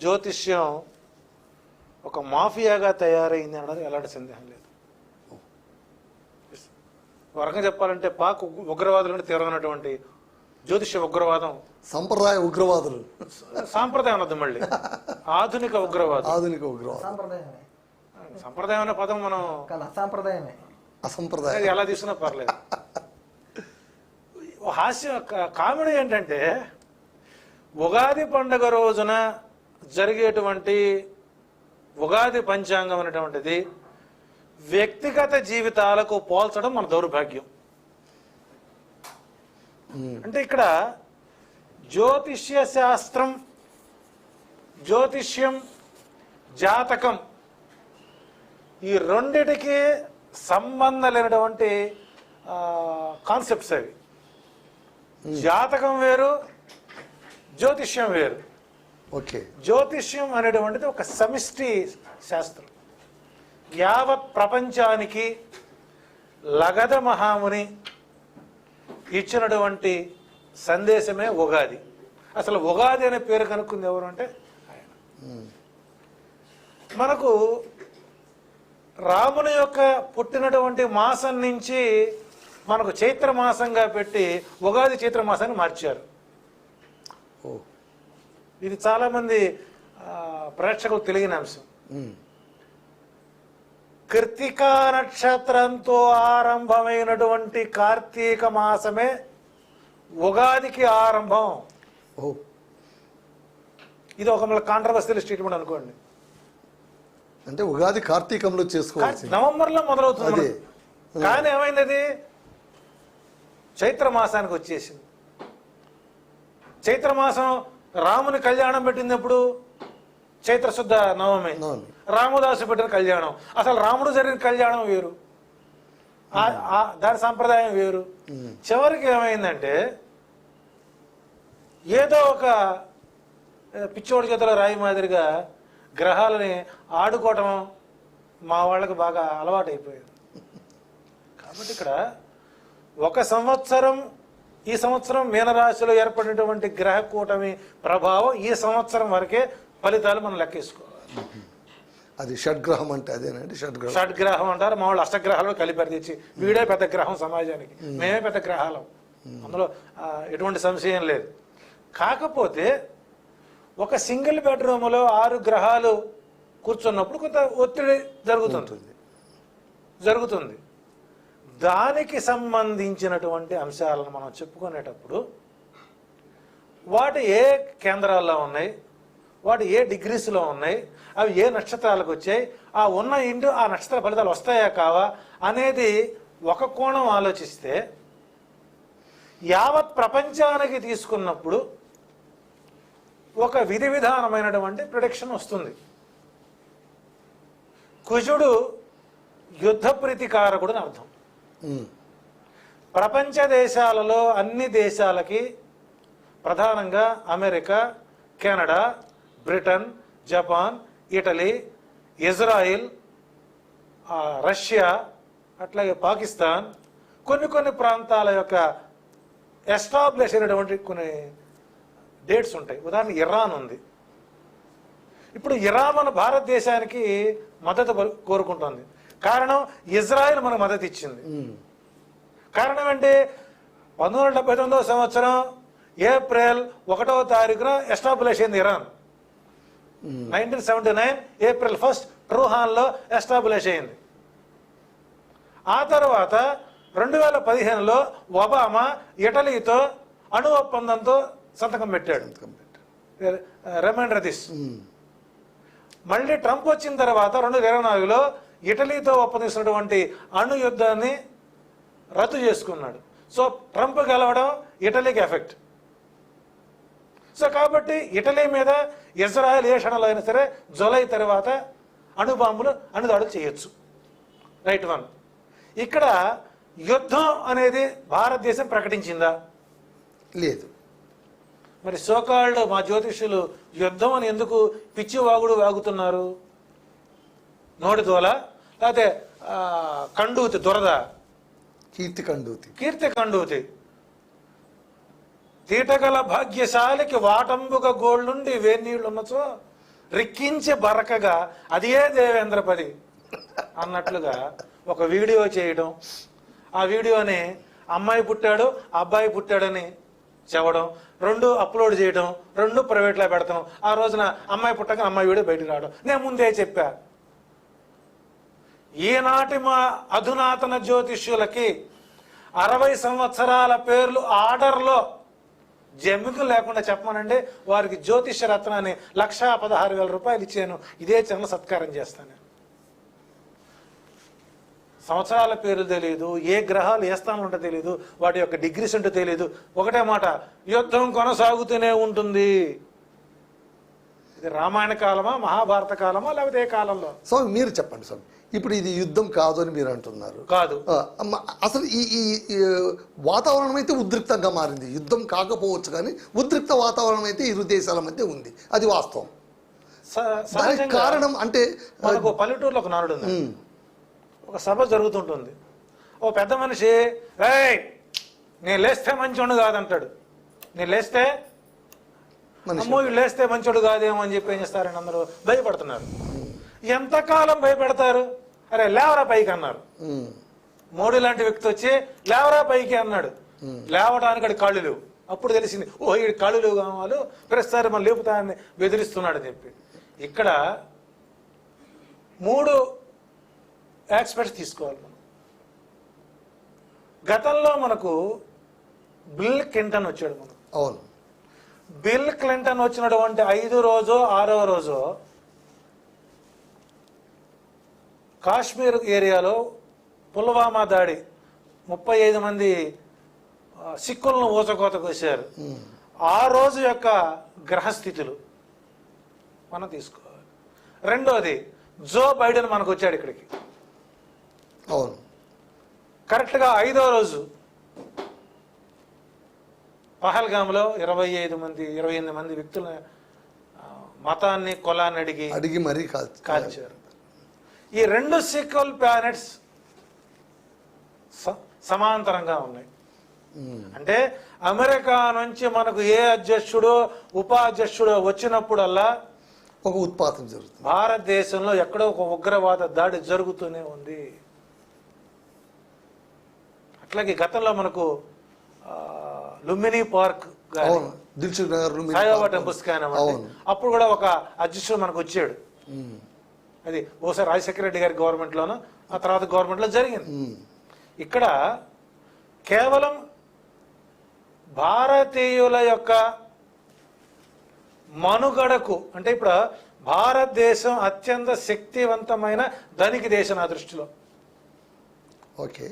జ్యోతిష్యం ఒక మాఫియాగా తయారైంది అనడం ఎలాంటి సందేహం లేదు. ఒక రకంగా చెప్పాలంటే పాక్ ఉగ్రవాదులు తీవ్రమైనటువంటి జ్యోతిష్య ఉగ్రవాదం, సంప్రదాయ ఉగ్రవాదులు, సాంప్రదాయం అన్నది మళ్ళీ ఆధునిక ఉగ్రవాదం. ఆధునిక ఉగ్రవాదం, సంప్రదాయం అనే పదం మనం అసంప్రదాయం ఎలా తీసుకున్నా పర్లేదు. హాస్యం కామెడీ ఏంటంటే ఉగాది పండుగ రోజున జరిగేటువంటి ఉగాది పంచాంగం అనేటువంటిది వ్యక్తిగత జీవితాలకు పోల్చడం మన దౌర్భాగ్యం. అంటే ఇక్కడ జ్యోతిష్య శాస్త్రం, జ్యోతిష్యం, జాతకం ఈ రెండిటికి సంబంధం లేనటువంటి కాన్సెప్ట్స్ అవి. జాతకం వేరు, జ్యోతిష్యం వేరు. ఓకే, జ్యోతిష్యం అనేటువంటిది ఒక సమిష్టి శాస్త్రం. యావత్ ప్రపంచానికి లగధ మహాముని ఇచ్చినటువంటి సందేశమే ఉగాది. అసలు ఉగాది అనే పేరు కనుక్కుంది ఎవరు అంటే ఆయన. మనకు రాముని యొక్క పుట్టినటువంటి మాసం నుంచి మనకు చైత్ర మాసంగా పెట్టి ఉగాది చైత్ర మాసాన్ని మార్చారు. ఇది చాలా మంది ప్రేక్షకులకు తెలియని అంశం. కృత్తికా నక్షత్రంతో ఆరంభమైనటువంటి కార్తీక మాసమే ఉగాదికి ఆరంభం. ఇది ఒక మళ్ళీ కాంట్రవర్సియల్ స్టేట్మెంట్ అనుకోండి. అంటే ఉగాది కార్తీకంలో చేసుకోవాలి, నవంబర్లో మొదలవుతుంది. కానీ ఏమైంది, అది చైత్ర మాసానికి వచ్చేసింది. చైత్రమాసం రాముని కళ్యాణం పెట్టినప్పుడు చైత్ర శుద్ధ నవమి, రామదాసు పెట్టిన కళ్యాణం. అసలు రాముడు జరిగిన కళ్యాణం వేరు, దాని సంప్రదాయం వేరు. చివరికి ఏమైందంటే ఏదో ఒక పిచ్చోడి చేతిలో రాయి మాదిరిగా గ్రహాలని ఆడుకోవటం మా వాళ్ళకి బాగా అలవాటు అయిపోయింది. కాబట్టి ఇక్కడ ఒక సంవత్సరం, ఈ సంవత్సరం మీనరాశిలో ఏర్పడినటువంటి గ్రహ కూటమి ప్రభావం ఈ సంవత్సరం వరకే ఫలితాలు మనం లెక్కేసుకోవాలి. అది షడ్గ్రహం అంటే అదేనండి, షడ్గ్రహం అంటారు. మా వాళ్ళు అష్టగ్రహాలు కలిపి తెచ్చి వీడే పెద్ద గ్రహం సమాజానికి, మేమే పెద్ద గ్రహాలం, అందులో ఎటువంటి సంశయం లేదు. కాకపోతే ఒక సింగిల్ బెడ్రూమ్లో 6 గ్రహాలు కూర్చున్నప్పుడు కొంత ఒత్తిడి జరుగుతుంది. దానికి సంబంధించినటువంటి అంశాలను మనం చెప్పుకునేటప్పుడు వాటి ఏ కేంద్రాల్లో ఉన్నాయి, వాటి ఏ డిగ్రీస్లో ఉన్నాయి, అవి ఏ నక్షత్రాలకు వచ్చాయి, ఆ ఉన్న ఇంటి ఆ నక్షత్ర ఫలితాలు వస్తాయా కావా అనేది ఒక కోణం ఆలోచిస్తే, యావత్ ప్రపంచానికి తీసుకున్నప్పుడు ఒక విధి విధానమైనటువంటి ప్రిడిక్షన్ వస్తుంది. కుజుడు యుద్ధ ప్రీతికారకుడు అని అర్థం. ప్రపంచ దేశాలలో అన్ని దేశాలకి, ప్రధానంగా America, Canada, Britain, Japan, Italy, Israel, Russia, అట్లాగే పాకిస్తాన్, కొన్ని ప్రాంతాల యొక్క ఎస్టాబ్లిష్ అయినటువంటి కొన్ని డేట్స్ ఉంటాయి. ఉదాహరణ ఇరాన్ ఉంది. ఇప్పుడు ఇరాన్ మన భారతదేశానికి మద్దతు కోరుకుంటుంది. కారణం ఇజ్రాయెల్ మనకు మద్దతు ఇచ్చింది. కారణం ఏంటి, 1979వ సంవత్సరం ఏప్రిల్ 1వ తారీఖున ఎస్టాబ్లిష్ అయింది ఇరాన్. 1979 ఏప్రిల్ 1 ట్రూహాన్లో ఎస్టాబ్లిష్ అయింది. ఆ తర్వాత 2015లో ఒబామా ఇటలీతో అణు ఒప్పందంతో సంతకం పెట్టాడు. Reminder this. మళ్ళీ ట్రంప్ వచ్చిన తర్వాత 2024లో ఇటలీతో ఒప్పందిస్తున్నటువంటి అణు యుద్ధాన్ని రద్దు చేసుకున్నాడు. సో ట్రంప్ గెలవడం ఇటలీకి ఎఫెక్ట్. సో కాబట్టి ఇటలీ మీద ఇజ్రాయెల్ ఏ క్షణంలో అయినా సరే జూలై తర్వాత అణుదాడులు చేయొచ్చు. Right one. ఇక్కడ యుద్ధం అనేది భారతదేశం ప్రకటించిందా? లేదు. మరి సోకాల్డ్ మా జ్యోతిష్యులు యుద్ధం అని ఎందుకు పిచ్చి వాగుడు వాగుతున్నారు? నోటి దోల, లేకపోతే కండూతి దురద, కీర్తి కండూతి. తీటగల భాగ్యశాలికి వాటంబుక గోళ్ళుండి వేన్నీళ్ళు ఉన్నచో రిక్కించి బరకగా అదే దేవేంద్రపది అన్నట్లుగా ఒక వీడియో చేయడం, ఆ వీడియోని అమ్మాయి పుట్టాడు అబ్బాయి పుట్టాడని చెప్పడం, 2 అప్లోడ్ చేయడం, 2 ప్రైవేట్లో పెడతాం. ఆ రోజున అమ్మాయి పుట్టక అమ్మాయి వీడియో బయటకు రావడం. నేను ముందే చెప్పా, ఈనాటి మా అధునాతన జ్యోతిష్యులకి 60 సంవత్సరాల పేర్లు ఆర్డర్లో జమ్మికలు లేకుండా చెప్పమనండి, వారికి జ్యోతిష్య రత్నాన్ని 1,16,000 రూపాయలు ఇచ్చాను. ఇదే చిన్న సత్కారం చేస్తాను. సంవత్సరాల పేర్లు తెలియదు, ఏ గ్రహాలు ఏ స్థానంలో ఉంటో తెలియదు, వాటి యొక్క డిగ్రీస్ ఉంటో తెలియదు. ఒకటే మాట, యుద్ధం కొనసాగుతూనే ఉంటుంది. ఇది రామాయణ కాలమా, మహాభారత కాలమా, లేకపోతే ఏ కాలంలో? స్వామి మీరు చెప్పండి స్వామి, ఇప్పుడు ఇది యుద్ధం కాదు అని మీరు అంటున్నారు. కాదు. అసలు ఈ వాతావరణం అయితే ఉద్రిక్తంగా మారింది. యుద్ధం కాకపోవచ్చు కానీ ఉద్రిక్త వాతావరణం అయితే ఇరు దేశాల మధ్య ఉంది, అది వాస్తవం. దానికి కారణం అంటే మనకు పల్లెటూరులో ఒక నానుడు ఉంది. ఒక సభ జరుగుతుంటుంది. ఓ పెద్ద మనిషి, ఏయ్ నేను లేస్తే మంచోడు కాదంటాడు. నేను లేస్తే అమ్మో వీళ్ళు లేస్తే మంచోడు కాదేమో అని చెప్పి ఏం చేస్తారని అందరూ భయపడుతున్నారు. ఎంతకాలం భయపెడతారు? అరే లేవరా పైకి అన్నారు. మోడీ లాంటి వ్యక్తి వచ్చి లేవరా పైకి అన్నాడు. లేవడానికి అడి కాళ్ళు లేవు. అప్పుడు తెలిసింది, ఓ ఈ కాళ్ళు లేవు కావాలి, ప్రస్తుతాన్ని మనం లేపుతాన్ని బెదిరిస్తున్నాడు అని చెప్పి. ఇక్కడ 3 ఎక్స్పర్ట్స్ తీసుకోవాలి మనం. గతంలో మనకు బిల్ క్లింటన్ వచ్చాడు. మనం అవును, బిల్ క్లింటన్ వచ్చినటువంటి 5 రోజో 6వ రోజో కాశ్మీర్ ఏరియాలో పుల్వామా దాడి 35 మంది సిక్కులను ఊచకోత కోసారు. ఆ రోజు యొక్క గ్రహస్థితులు మనం తీసుకోవాలి. రెండోది, జో బైడెన్ మనకు వచ్చాడు ఇక్కడికి. అవును, కరెక్ట్గా 5వ రోజు పహల్గామ్లో 28 మంది వ్యక్తుల మతాన్ని కులాన్ని అడిగి మరీ కాల్చారు. ఈ 2 సీక్వెల్ ప్లానెట్స్ సమాంతరంగా ఉన్నాయి. అంటే అమెరికా నుంచి మనకు ఏ అధ్యక్షుడు ఉపాధ్యక్షుడు వచ్చినప్పుడల్లా ఒక ఉత్పాతం జరుగుతుంది. భారతదేశంలో ఎక్కడో ఒక ఉగ్రవాద దాడి జరుగుతూనే ఉంది. అట్లాగే గతంలో మనకు లుంబిని పార్క్ సాయిబాబా టెంపుల్స్ కానీ అప్పుడు కూడా ఒక అధ్యక్షుడు మనకు వచ్చాడు. అది ఓసారి రాజశేఖర రెడ్డి గారి గవర్నమెంట్లోనూ ఆ తర్వాత గవర్నమెంట్లో జరిగింది. ఇక్కడ కేవలం భారతీయుల యొక్క మనుగడకు, అంటే ఇప్పుడు భారతదేశం అత్యంత శక్తివంతమైన ధనిక దేశం నా దృష్టిలో. ఓకే,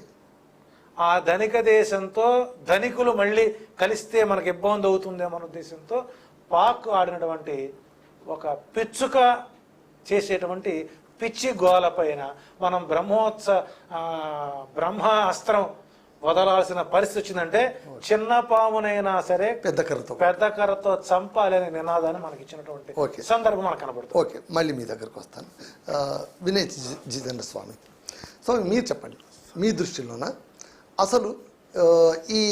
ఆ ధనిక దేశంతో ధనికులు మళ్ళీ కలిస్తే మనకు ఇబ్బంది అవుతుందేమో అనే ఉద్దేశంతో పాక్ ఆడినటువంటి ఒక పిచ్చుక చేసేటువంటి పిచ్చి గోల పైన మనం బ్రహ్మ అస్త్రం వదలాల్సిన పరిస్థితి వచ్చిందంటే చిన్న పామునైనా సరే పెద్ద కర్రతో చంపాలి అనే నినాదాన్ని మనకి ఇచ్చినటువంటి సందర్భం మనకు కనబడుతుంది. ఓకే, మళ్ళీ మీ దగ్గరకు వస్తాను. వినయ్ జితేంద్ర స్వామి, స్వామి మీరు చెప్పండి, మీ దృష్టిలోన అసలు ఈ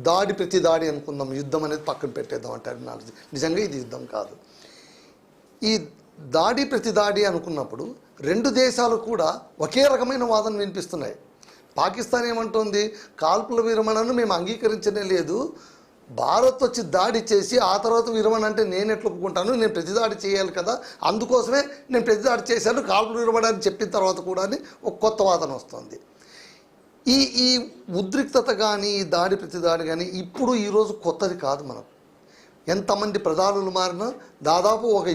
దాడి ప్రతి దాడి అనుకుందాం, యుద్ధం అనేది పక్కన పెట్టేద్దాం అంటారు. నిజంగా ఇది యుద్ధం కాదు. ఈ దాడి ప్రతి దాడి అనుకున్నప్పుడు 2 దేశాలు కూడా ఒకే రకమైన వాదన వినిపిస్తున్నాయి. పాకిస్తాన్ ఏమంటుంది, కాల్పుల విరమణను మేము అంగీకరించనే లేదు, భారత్ వచ్చి దాడి చేసి ఆ తర్వాత విరమణ అంటే నేను ఎట్లా ఒప్పుకుంటాను, నేను ప్రతి దాడి చేయాలి కదా, అందుకోసమే నేను ప్రతి దాడి చేశాను, కాల్పుల విరమణ అని చెప్పిన తర్వాత కూడా ఒక కొత్త వాదన వస్తుంది. ఈ ఉద్రిక్తత కానీ ఈ దాడి ప్రతి దాడి కానీ ఇప్పుడు ఈరోజు కొత్తది కాదు. మనకు ఎంతమంది ప్రధానులు మారినా దాదాపు ఒక